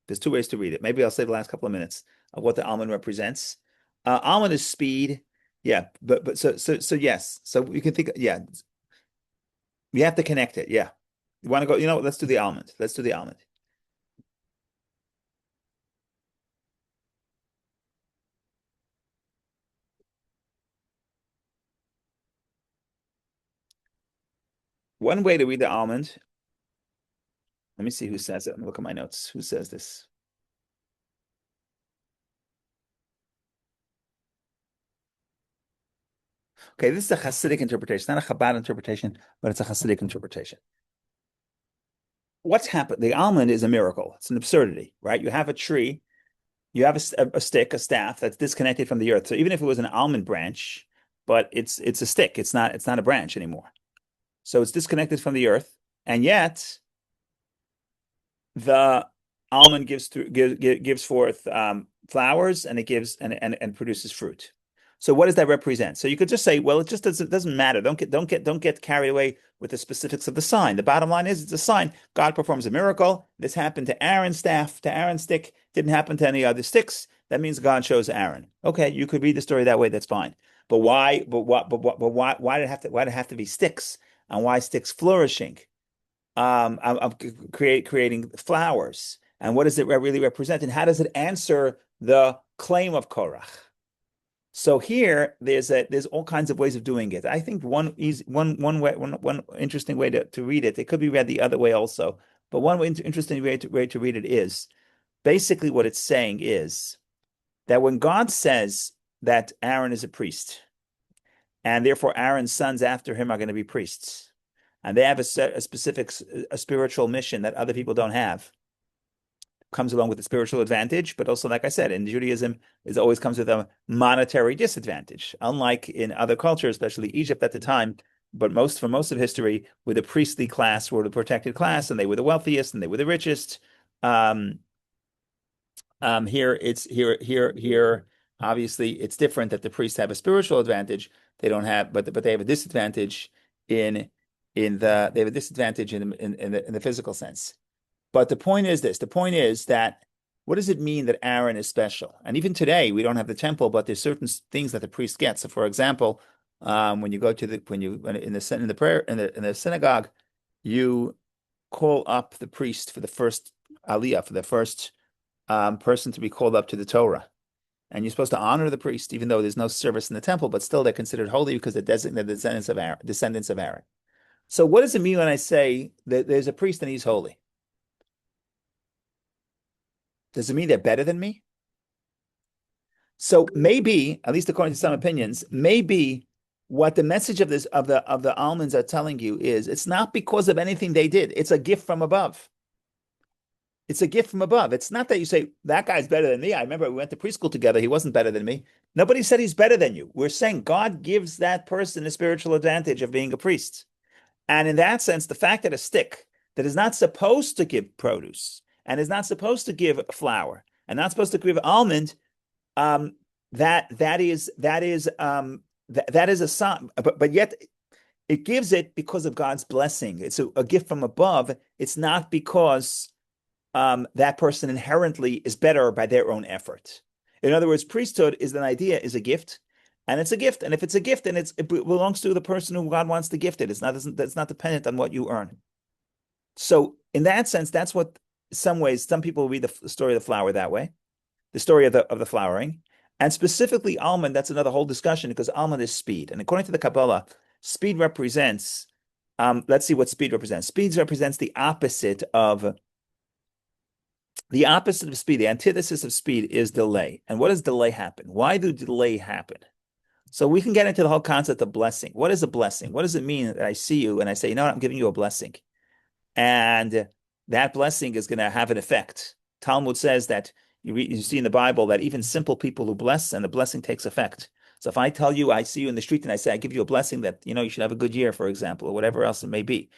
There's two ways to read it. Maybe I'll say the last couple of minutes of what the almond represents. Almond is speed. Yeah, but so yes. So you can think, yeah, we have to connect it. Yeah. You want to go, let's do the almond. Let's do the almond. One way to read the almond, let me see who says it. Let me look at my notes. Who says this? Okay, this is a Hasidic interpretation, not a Chabad interpretation, but it's a Hasidic interpretation. What's happened? The almond is a miracle. It's an absurdity, right? You have a tree, you have a stick, a staff that's disconnected from the earth. So even if it was an almond branch, but it's a stick, it's not a branch anymore. So it's disconnected from the earth, and yet the almond gives forth flowers, and it gives and produces fruit. So what does that represent? So you could just say, well, it just doesn't matter. Don't get carried away with the specifics of the sign. The bottom line is it's a sign. God performs a miracle. This happened to Aaron's staff, to Aaron's stick. Didn't happen to any other sticks. That means God chose Aaron. Okay, you could read the story that way. That's fine. But why? But what? But why? Why did it have to? Why did it have to be sticks? And why sticks flourishing? Of creating flowers. And what does it really represent? And how does it answer the claim of Korach? So here, there's all kinds of ways of doing it. I think one interesting way to read it. It could be read the other way also, but one interesting way to read it is basically what it's saying is that when God says that Aaron is a priest, and therefore Aaron's sons after him are going to be priests, and they have a specific a spiritual mission that other people don't have, comes along with a spiritual advantage, but also, like I said, in Judaism, it always comes with a monetary disadvantage. Unlike in other cultures, especially Egypt at the time, but for most of history, where the priestly class were the protected class, and they were the wealthiest, and they were the richest. Um, here. Obviously, it's different that the priests have a spiritual advantage. They don't have, but they have a disadvantage in they have a disadvantage in the physical sense. But the point is this: the point is that what does it mean that Aaron is special? And even today, we don't have the temple, but there's certain things that the priest gets. So, for example, when you go to when in the prayer in the synagogue, you call up the priest for the first aliyah, for the first person to be called up to the Torah. And you're supposed to honor the priest, even though there's no service in the temple, but still they're considered holy because they're designated descendants of Aaron, descendants of Aaron. So what does it mean when I say that there's a priest and he's holy? Does it mean they're better than me? So maybe, at least according to some opinions, maybe what the message of the almonds are telling you is it's not because of anything they did. It's a gift from above. It's a gift from above. It's not that you say, that guy's better than me. I remember we went to preschool together. He wasn't better than me. Nobody said he's better than you. We're saying God gives that person a spiritual advantage of being a priest. And in that sense, the fact that a stick that is not supposed to give produce and is not supposed to give flour and not supposed to give almond, um, that is a sign, but yet it gives it because of God's blessing. It's a gift from above. It's not because that person inherently is better by their own effort. In other words, priesthood is a gift, and it's a gift. And if it's a gift, then it belongs to the person who God wants to gift it. It's not dependent on what you earn. So in that sense, that's what some people read the story of the flower that way, the story of the flowering, and specifically almond. That's another whole discussion because almond is speed, and according to the Kabbalah, speed represents. Let's see what speed represents. Speed represents the opposite of speed, the antithesis of speed is delay. And what does delay happen? Why do delay happen? So we can get into the whole concept of blessing. What is a blessing? What does it mean that I see you and I say, you know what, I'm giving you a blessing? And that blessing is going to have an effect. Talmud says that you see in the Bible that even simple people who bless and the blessing takes effect. So if I tell you, I see you in the street and I say, I give you a blessing that, you should have a good year, for example, or whatever else it may be.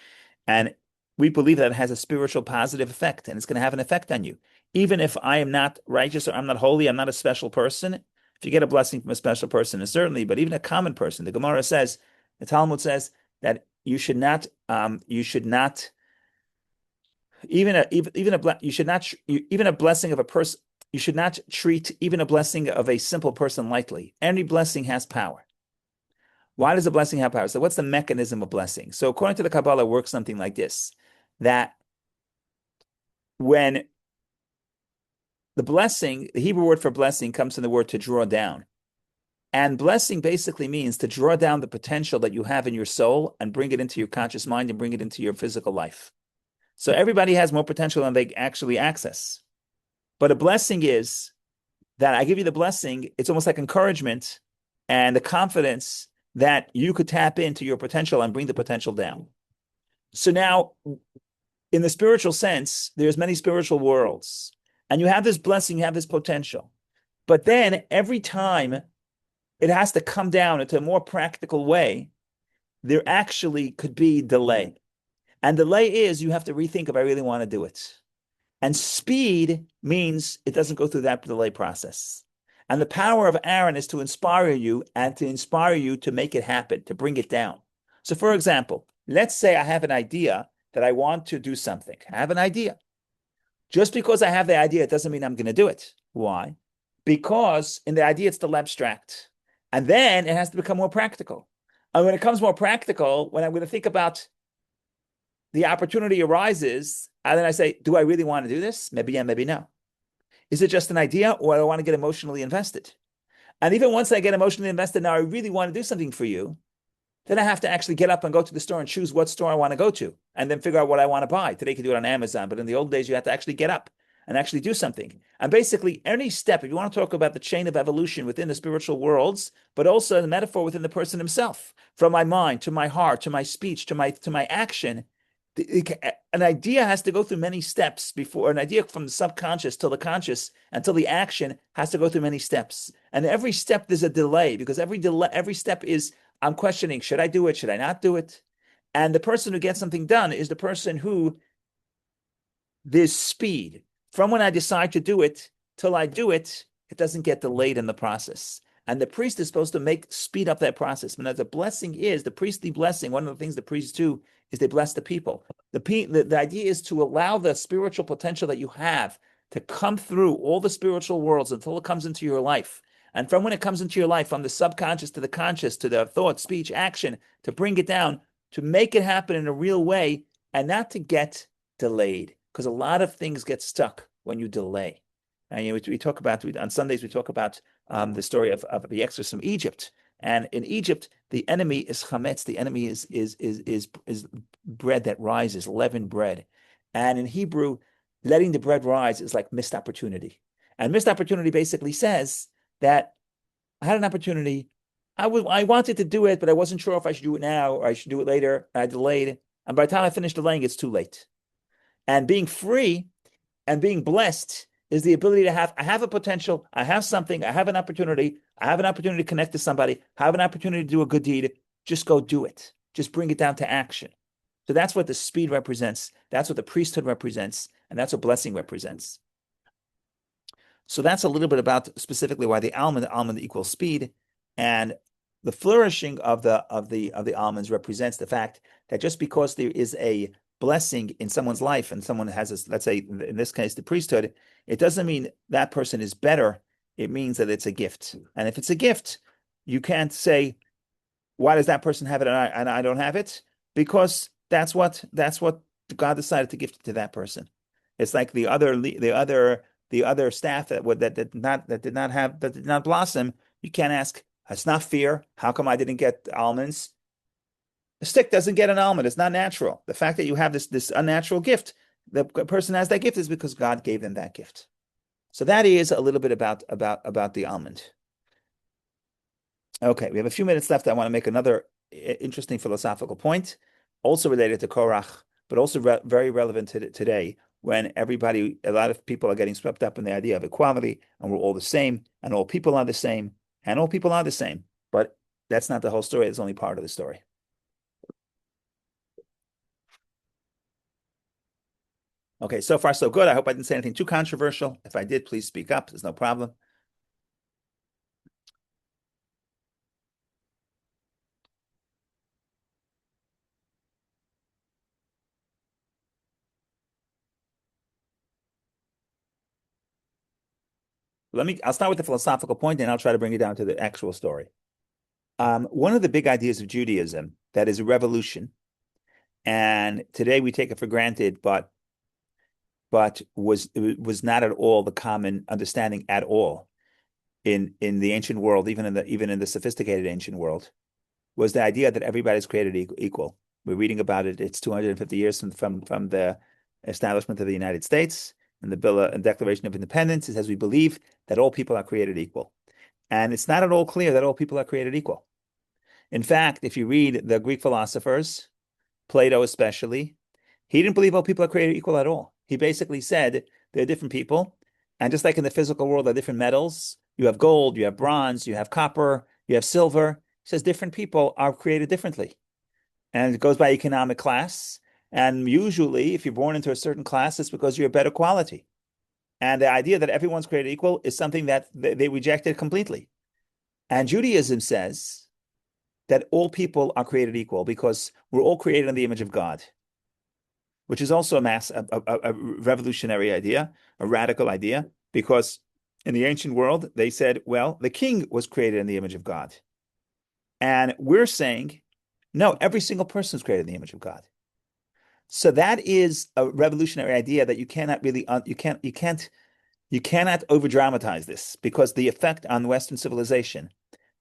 And we believe that it has a spiritual positive effect and it's going to have an effect on you. Even if I am not righteous or I'm not holy, I'm not a special person. If you get a blessing from a special person, and certainly, but even a common person, the Gemara says, the Talmud says that you should not, you should not, even a blessing of a person, you should not treat even a blessing of a simple person lightly. Any blessing has power. Why does a blessing have power? So what's the mechanism of blessing? So according to the Kabbalah, it works something like this, that when the Hebrew word for blessing comes from the word to draw down. And blessing basically means to draw down the potential that you have in your soul and bring it into your conscious mind and bring it into your physical life. So everybody has more potential than they actually access. But a blessing is that I give you the blessing, it's almost like encouragement and the confidence that you could tap into your potential and bring the potential down. So now, in the spiritual sense, there's many spiritual worlds, and you have this blessing, you have this potential. But then every time it has to come down into a more practical way, there actually could be delay. And delay is you have to rethink if I really want to do it. And speed means it doesn't go through that delay process. And the power of Aaron is to inspire you and to inspire you to make it happen, to bring it down. So, for example, let's say I have an idea that I want to do something. I have an idea. Just because I have the idea, it doesn't mean I'm going to do it. Why? Because in the idea, it's still abstract. And then it has to become more practical. And when it comes more practical, when I'm going to think about the opportunity arises, and then I say, do I really want to do this? Maybe yeah, maybe no. Is it just an idea or do I want to get emotionally invested? And even once I get emotionally invested, now I really want to do something for you, then I have to actually get up and go to the store and choose what store I want to go to and then figure out what I want to buy. Today you can do it on Amazon, but in the old days, you have to actually get up and actually do something. And basically, any step, if you want to talk about the chain of evolution within the spiritual worlds, but also the metaphor within the person himself, from my mind to my heart to my speech to my action, an idea has to go through many steps before an idea from the subconscious till the conscious until the action has to go through many steps. And every step there's a delay because every step is I'm questioning, should I do it? Should I not do it? And the person who gets something done is the person who there's speed. From when I decide to do it till I do it, it doesn't get delayed in the process. And the priest is supposed to speed up that process. But the blessing is the priestly blessing. One of the things the priests do is they bless the people. The idea is to allow the spiritual potential that you have to come through all the spiritual worlds until it comes into your life. And from when it comes into your life, from the subconscious to the conscious, to the thought, speech, action, to bring it down, to make it happen in a real way and not to get delayed. Because a lot of things get stuck when you delay. And we talk about on Sundays we talk about the story of the exodus from Egypt. And in Egypt, the enemy is chametz. The enemy is bread that rises, leavened bread. And in Hebrew, letting the bread rise is like missed opportunity. And missed opportunity basically says that I had an opportunity. I wanted to do it, but I wasn't sure if I should do it now or I should do it later. I delayed. And by the time I finished delaying, it's too late. And being free and being blessed is the ability to I have a potential, I have something, I have an opportunity, to connect to somebody, I have an opportunity to do a good deed. Just go do it. Just bring it down to action. So that's what the speed represents. That's what the priesthood represents. And that's what blessing represents. So that's a little bit about specifically why the almond equals speed. And the flourishing of the almonds represents the fact that just because there is a blessing in someone's life and someone has this, let's say in this case the priesthood, it doesn't mean that person is better. It means that it's a gift. And if it's a gift, you can't say, why does that person have it and I don't have it? Because that's what God decided to give to that person. It's like the other staff that did not blossom. You can't ask, it's not fair. How come I didn't get almonds? The stick doesn't get an almond. It's not natural. The fact that you have this unnatural gift, the person has that gift is because God gave them that gift. So that is a little bit about the almond. Okay, we have a few minutes left. I want to make another interesting philosophical point, also related to Korach, but also very relevant to today when a lot of people are getting swept up in the idea of equality and we're all the same and all people are the same and all people are the same. But that's not the whole story. It's only part of the story. Okay, so far so good. I hope I didn't say anything too controversial. If I did, please speak up. There's no problem. I'll start with the philosophical point and I'll try to bring it down to the actual story. One of the big ideas of Judaism that is a revolution, and today we take it for granted, but was not at all the common understanding at all, in the ancient world, even in the sophisticated ancient world, was the idea that everybody's created equal. We're reading about it. It's 250 years from the establishment of the United States and the Bill and Declaration of Independence. It says we believe that all people are created equal, and it's not at all clear that all people are created equal. In fact, if you read the Greek philosophers, Plato especially, he didn't believe all people are created equal at all. He basically said there are different people, and just like in the physical world, there are different metals. You have gold, you have bronze, you have copper, you have silver. He says different people are created differently. And it goes by economic class. And usually, if you're born into a certain class, it's because you're a better quality. And the idea that everyone's created equal is something that they rejected completely. And Judaism says that all people are created equal because we're all created in the image of God, which is also a revolutionary idea, a radical idea, because in the ancient world, they said, well, the king was created in the image of God. And we're saying, no, every single person is created in the image of God. So that is a revolutionary idea that you cannot really, you cannot over dramatize this, because the effect on Western civilization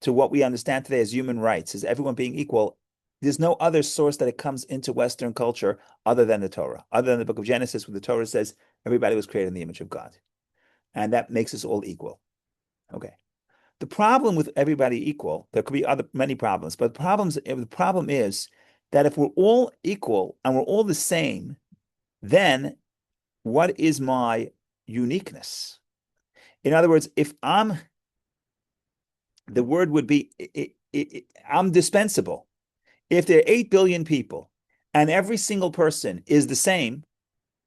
to what we understand today as human rights, is everyone being equal. There's no other source that it comes into Western culture other than the Torah, other than the book of Genesis, where the Torah says everybody was created in the image of God. And that makes us all equal. Okay. The problem with everybody equal, there could be many problems, but the problem is that if we're all equal and we're all the same, then what is my uniqueness? In other words, if the word would be, I'm dispensable. If there are 8 billion people and every single person is the same,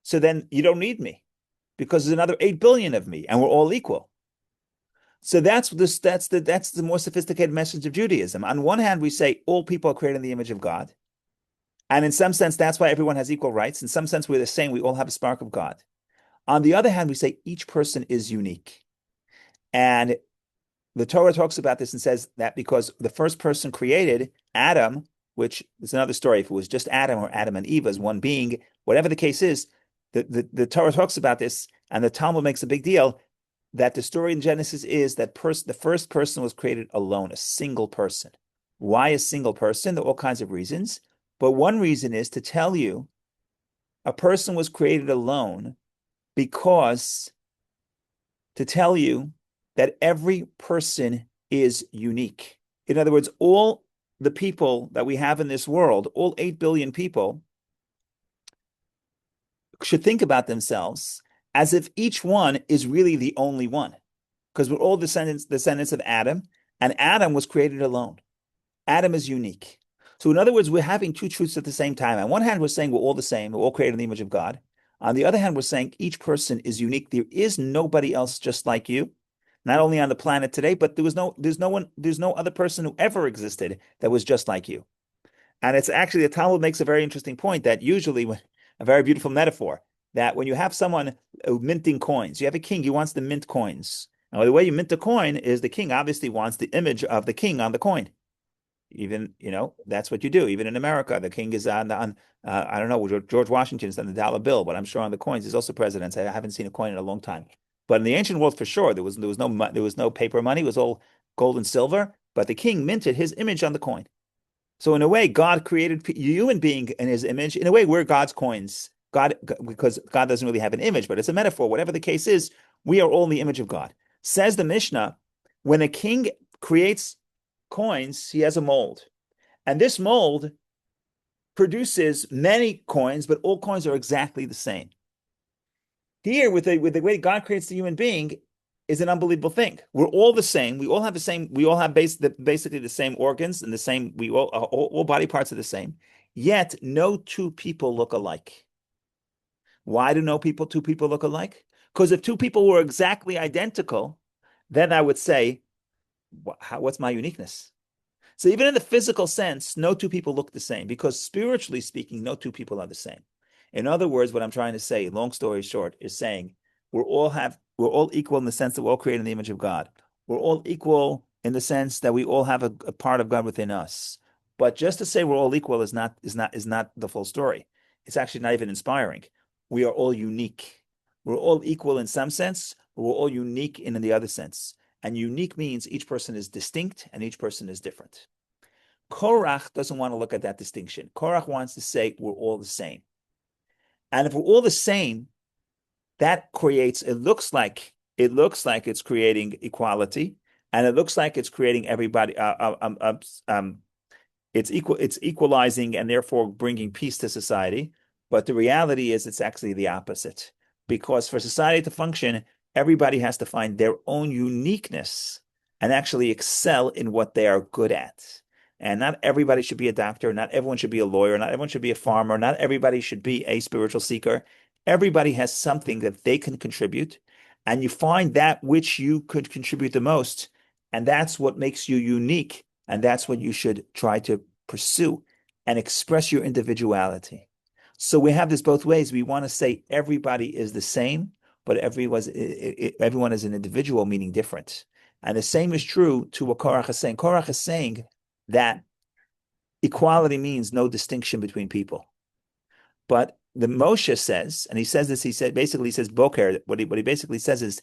so then you don't need me because there's another 8 billion of me and we're all equal. So that's the more sophisticated message of Judaism. On one hand, we say all people are created in the image of God. And in some sense, that's why everyone has equal rights. In some sense, we're the same. We all have a spark of God. On the other hand, we say each person is unique. And the Torah talks about this and says that because the first person created, Adam, which is another story, if it was just Adam or Adam and Eve as one being, whatever the case is, the Torah talks about this, and the Talmud makes a big deal that the story in Genesis is that the first person was created alone, a single person. Why a single person? There are all kinds of reasons. But one reason is to tell you a person was created alone because to tell you that every person is unique. In other words, all the people that we have in this world, all 8 billion people, should think about themselves as if each one is really the only one, because we're all descendants of Adam, and Adam was created alone. Adam is unique. So in other words, we're having two truths at the same time. On one hand, we're saying we're all the same, we're all created in the image of God. On the other hand, we're saying each person is unique. There is nobody else just like you, not only on the planet today, but there's no other person who ever existed that was just like you. And it's actually, the Talmud makes a very interesting point that usually, a very beautiful metaphor, that when you have someone minting coins, you have a king, he wants to mint coins. Now, the way you mint a coin is the king obviously wants the image of the king on the coin. Even, that's what you do. Even in America, the king is on I don't know, George Washington is on the dollar bill, but I'm sure on the coins, there's also presidents. I haven't seen a coin in a long time. But in the ancient world, for sure, there was no paper money. It was all gold and silver. But the king minted his image on the coin. So in a way, God created human being in his image. In a way, we're God's coins. Because God doesn't really have an image, but it's a metaphor. Whatever the case is, we are all in the image of God. Says the Mishnah, when a king creates coins, he has a mold. And this mold produces many coins, but all coins are exactly the same. Here, with the way God creates the human being, is an unbelievable thing. We're all the same. We all have the same. We all have basically the same organs and the same. We all body parts are the same. Yet no two people look alike. Why do two people look alike? Because if two people were exactly identical, then I would say, what's my uniqueness? So even in the physical sense, no two people look the same, because spiritually speaking, no two people are the same. In other words, what I'm trying to say, long story short, is saying we're all equal in the sense that we're all created in the image of God. We're all equal in the sense that we all have a part of God within us. But just to say we're all equal is not the full story. It's actually not even inspiring. We are all unique. We're all equal in some sense, but we're all unique in the other sense. And unique means each person is distinct and each person is different. Korach doesn't want to look at that distinction. Korach wants to say we're all the same. And if we're all the same, that creates, it looks like it's creating equality, and it looks like it's creating everybody it's equalizing and therefore bringing peace to society. But the reality is it's actually the opposite. Because for society to function, everybody has to find their own uniqueness and actually excel in what they are good at. And not everybody should be a doctor, not everyone should be a lawyer, not everyone should be a farmer, not everybody should be a spiritual seeker. Everybody has something that they can contribute, and you find that which you could contribute the most, and that's what makes you unique, and that's what you should try to pursue and express your individuality. So we have this both ways. We want to say everybody is the same, but everyone is an individual, meaning different. And the same is true to what Korach is saying. Korach is saying that equality means no distinction between people. But the Moshe says, and he says this, basically he says Boker, what he basically says is,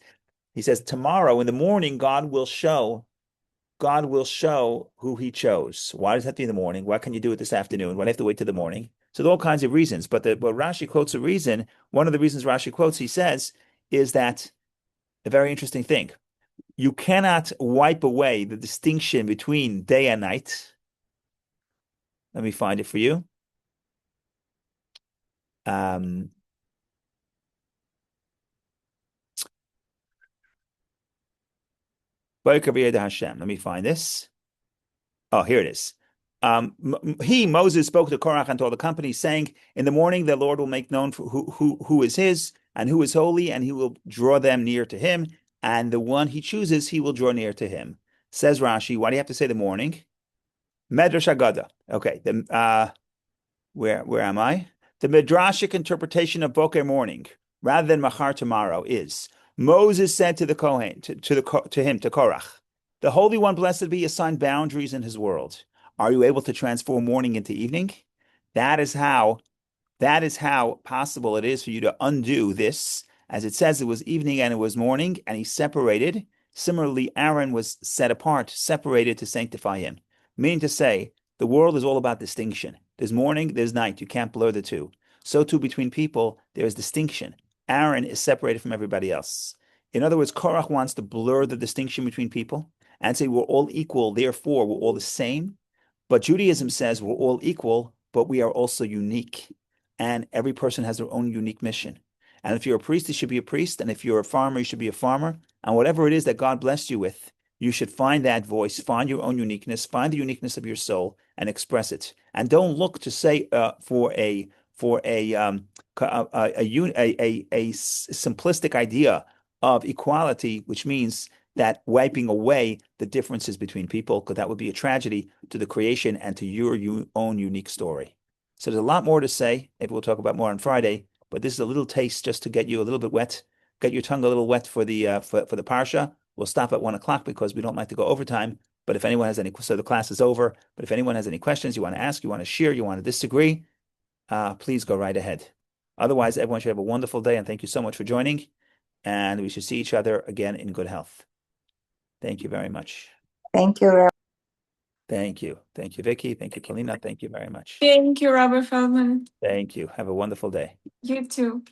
he says tomorrow in the morning, God will show who he chose. Why does that have to be in the morning? Why can't you do it this afternoon? Why do you have to wait till the morning? So there are all kinds of reasons. But Rashi quotes a reason. One of the reasons Rashi quotes, he says, is that a very interesting thing. You cannot wipe away the distinction between day and night. Let me find it for you. Hashem. Let me find this. Oh, here it is. Moses, spoke to Korach and to all the company, saying, "In the morning, the Lord will make known who is his and who is holy, and he will draw them near to him. And the one he chooses, he will draw near to him." Says Rashi, why do you have to say the morning? Medrash Agada. Okay, where am I? The Midrashic interpretation of Boker morning, rather than Machar tomorrow, is Moses said to the Kohen, to Korach, "The Holy One, blessed be, assigned boundaries in his world. Are you able to transform morning into evening? That is how possible it is for you to undo this. As it says, it was evening and it was morning, and he separated. Similarly, Aaron was set apart, separated to sanctify him. Meaning to say, the world is all about distinction. There's morning, there's night. You can't blur the two. So too between people, there's distinction. Aaron is separated from everybody else. In other words, Korach wants to blur the distinction between people and say we're all equal, therefore we're all the same. But Judaism says we're all equal, but we are also unique. And every person has their own unique mission. And if you're a priest, you should be a priest. And if you're a farmer, you should be a farmer. And whatever it is that God blessed you with, you should find that voice, find your own uniqueness, find the uniqueness of your soul, and express it. And don't look to say for a simplistic idea of equality, which means that wiping away the differences between people, because that would be a tragedy to the creation and to your own unique story. So there's a lot more to say. Maybe we'll talk about more on Friday, but this is a little taste just to get you a little bit wet, get your tongue a little wet for the for the parsha. We'll stop at 1 o'clock because we don't like to go overtime. But if anyone has any, so the class is over. But if anyone has any questions you want to ask, you want to share, you want to disagree, please go right ahead. Otherwise, everyone should have a wonderful day, and thank you so much for joining. And we should see each other again in good health. Thank you very much. Thank you, Rabbi. Thank you. Thank you, Vicky. Thank you, Kalina. Thank you very much. Thank you, Robert Feldman. Thank you. Have a wonderful day. You too.